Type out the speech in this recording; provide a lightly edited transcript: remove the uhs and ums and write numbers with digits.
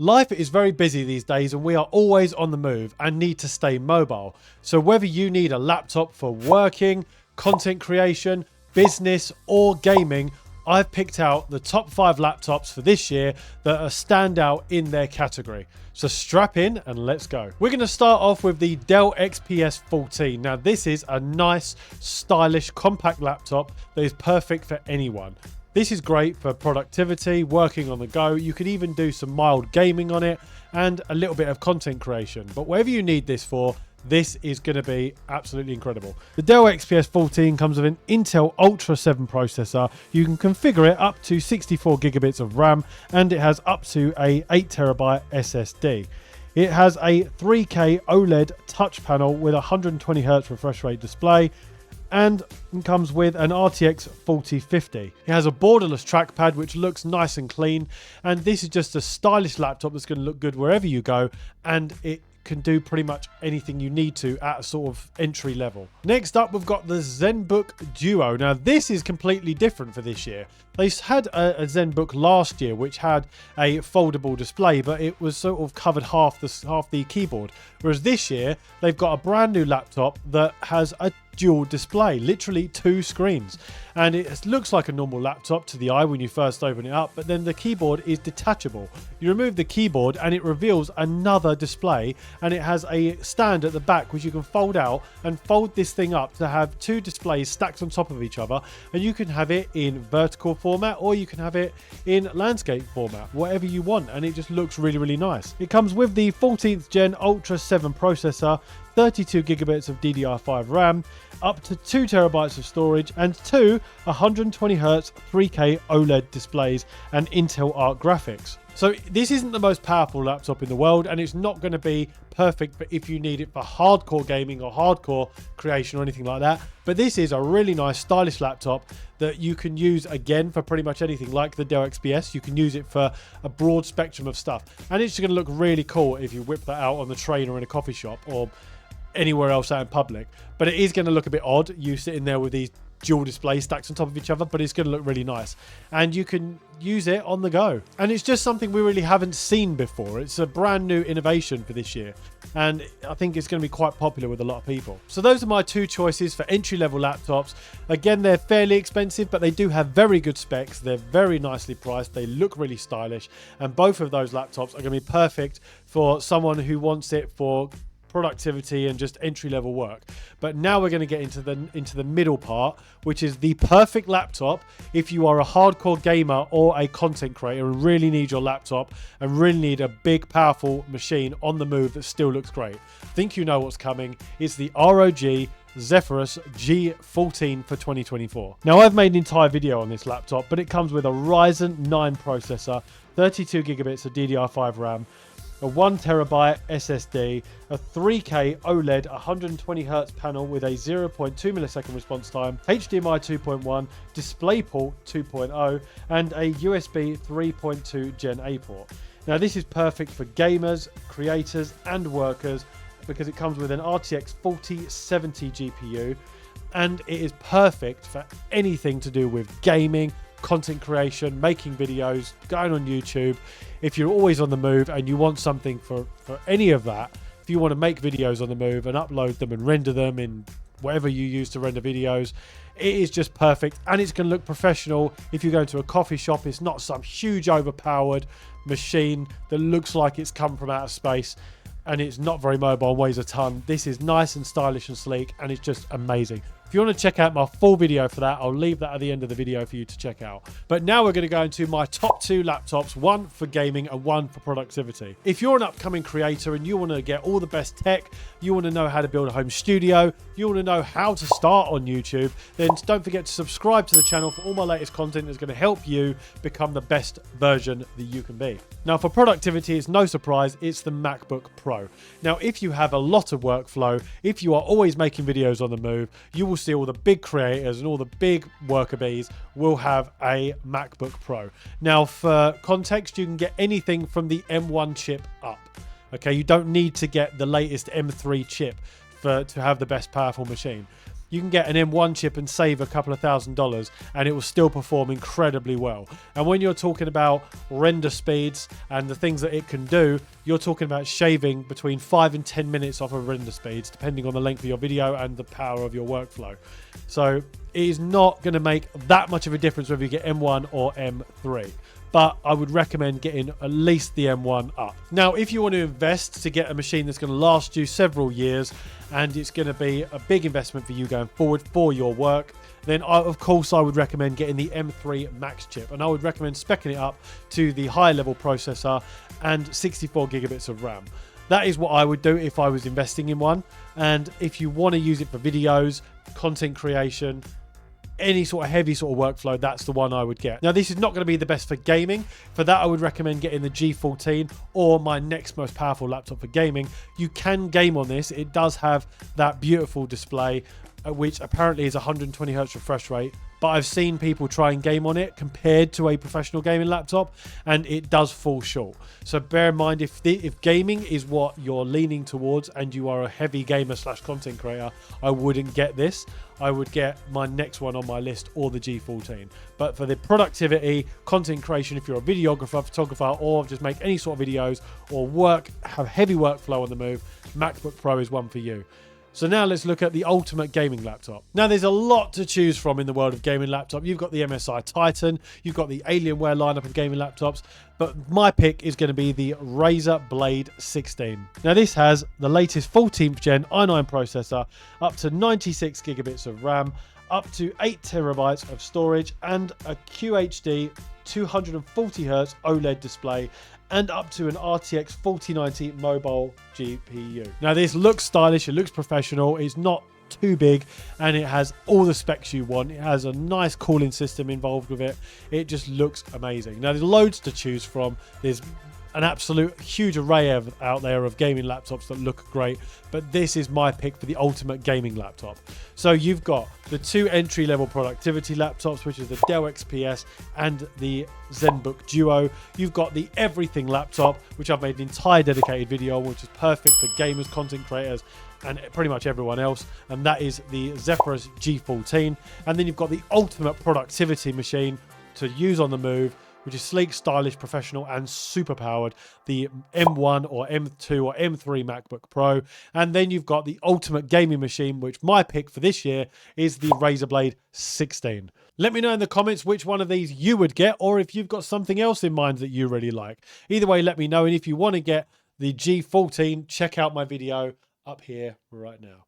Life is very busy these days and we are always on the move and need to stay mobile. So whether you need a laptop for working, content creation, business or gaming, I've picked out the top 5 laptops for this year that are standout in their category. So strap in and let's go. We're going to start off with the Dell XPS 14. Now this is a nice, stylish, compact laptop that is perfect for anyone. This is great for productivity, working on the go. You can even do some mild gaming on it and a little bit of content creation. But whatever you need this for, this is going to be absolutely incredible. The Dell XPS 14 comes with an Intel Ultra 7 processor. You can configure it up to 64 gigabits of RAM and it has up to a 8TB SSD. It has a 3K OLED touch panel with a 120Hz refresh rate display, and comes with an RTX 4050. It has a borderless trackpad which looks nice and clean, and this is just a stylish laptop that's going to look good wherever you go, and it can do pretty much anything you need to at a sort of entry level. Next up, we've got the ZenBook Duo. Now this is completely different for this year. They had a ZenBook last year which had a foldable display, but it was sort of covered half the keyboard. Whereas this year they've got a brand new laptop that has a dual display, literally 2 screens, and it looks like a normal laptop to the eye when you first open it up, but then the keyboard is detachable. You remove the keyboard and it reveals another display, and it has a stand at the back which you can fold out and fold this thing up to have 2 displays stacked on top of each other, and you can have it in vertical format or you can have it in landscape format, whatever you want, and it just looks really, really nice. It comes with the 14th gen Ultra 7 processor, 32 gigabits of DDR5 RAM, up to 2 terabytes of storage, and 2 120Hz 3K OLED displays and Intel Arc graphics. So this isn't the most powerful laptop in the world, and it's not going to be perfect for if you need it for hardcore gaming or hardcore creation or anything like that. But this is a really nice, stylish laptop that you can use again for pretty much anything, like the Dell XPS. You can use it for a broad spectrum of stuff, and it's going to look really cool if you whip that out on the train or in a coffee shop or anywhere else out in public. But it is going to look a bit odd, you sitting there with these dual displays stacked on top of each other, but it's going to look really nice and you can use it on the go, and it's just something we really haven't seen before. It's a brand new innovation for this year, and I think it's going to be quite popular with a lot of people. So those are my 2 choices for entry-level laptops. Again, they're fairly expensive, but they do have very good specs. They're very nicely priced, they look really stylish, and both of those laptops are going to be perfect for someone who wants it for productivity and just entry-level work. But now we're going to get into the middle part, which is the perfect laptop if you are a hardcore gamer or a content creator and really need your laptop and really need a big, powerful machine on the move that still looks great. I think you know what's coming. It's the ROG Zephyrus G14 for 2024. Now I've made an entire video on this laptop, but it comes with a Ryzen 9 processor, 32 gigabits of DDR5 RAM, a 1TB SSD, a 3K OLED 120Hz panel with a 0.2 millisecond response time, HDMI 2.1, DisplayPort 2.0, and a USB 3.2 Gen A port. Now this is perfect for gamers, creators, and workers because it comes with an RTX 4070 GPU, and it is perfect for anything to do with gaming, content creation, making videos, going on YouTube. If you're always on the move and you want something for any of that, if you want to make videos on the move and upload them and render them in whatever you use to render videos, it is just perfect, and it's going to look professional. If you go to a coffee shop, it's not some huge overpowered machine that looks like it's come from outer space, and it's not very mobile and weighs a ton. This is nice and stylish and sleek, and it's just amazing. If you want to check out my full video for that, I'll leave that at the end of the video for you to check out. But now we're going to go into my top 2 laptops, one for gaming and one for productivity. If you're an upcoming creator and you want to get all the best tech, you want to know how to build a home studio, you want to know how to start on YouTube, then don't forget to subscribe to the channel for all my latest content that's going to help you become the best version that you can be. Now for productivity, it's no surprise, it's the MacBook Pro. Now if you have a lot of workflow, if you are always making videos on the move, you will see all the big creators and all the big worker bees will have a MacBook Pro. Now for context, you can get anything from the M1 chip up. Okay, you don't need to get the latest M3 chip to have the best powerful machine. you can get an M1 chip and save a couple of $1,000 and it will still perform incredibly well. And when you're talking about render speeds and the things that it can do, you're talking about shaving between 5 and 10 minutes off of render speeds, depending on the length of your video and the power of your workflow. So it is not going to make that much of a difference whether you get M1 or M3. But I would recommend getting at least the M1 up. Now, if you want to invest to get a machine that's going to last you several years and it's going to be a big investment for you going forward for your work, then of course I would recommend getting the M3 Max chip, and I would recommend speccing it up to the high level processor and 64 gigabits of RAM. That is what I would do if I was investing in one. And if you want to use it for videos, content creation, any sort of heavy sort of workflow, that's the one I would get. Now, this is not going to be the best for gaming. For that, I would recommend getting the G14 or my next most powerful laptop for gaming. You can game on this. It does have that beautiful display, which apparently is 120 hertz refresh rate. But I've seen people try and game on it compared to a professional gaming laptop, and it does fall short. So bear in mind, if gaming is what you're leaning towards and you are a heavy gamer / content creator, I wouldn't get this. I would get my next one on my list, or the G14. But for the productivity, content creation, if you're a videographer, photographer, or just make any sort of videos or have heavy workflow on the move, MacBook Pro is one for you. So now let's look at the ultimate gaming laptop. Now, there's a lot to choose from in the world of gaming laptop. You've got the MSI Titan, you've got the Alienware lineup of gaming laptops, but my pick is going to be the Razer Blade 16. Now, this has the latest 14th gen i9 processor, up to 96 gigabits of RAM, up to 8 terabytes of storage, and a QHD 240Hz OLED display, and up to an RTX 4090 mobile GPU. Now, this looks stylish, it looks professional, it's not too big, and it has all the specs you want. It has a nice cooling system involved with it. It just looks amazing. Now, there's loads to choose from. There's an absolute huge array out there of gaming laptops that look great, but this is my pick for the ultimate gaming laptop. So you've got the two entry-level productivity laptops, which is the Dell XPS and the ZenBook Duo. You've got the everything laptop, which I've made an entire dedicated video on, which is perfect for gamers, content creators, and pretty much everyone else, and that is the Zephyrus G14. And then you've got the ultimate productivity machine to use on the move, which is sleek, stylish, professional, and super powered, the M1 or M2 or M3 MacBook Pro. And then you've got the ultimate gaming machine, which my pick for this year is the Razer Blade 16. Let me know in the comments which one of these you would get, or if you've got something else in mind that you really like. Either way, let me know. And if you want to get the G14, check out my video up here right now.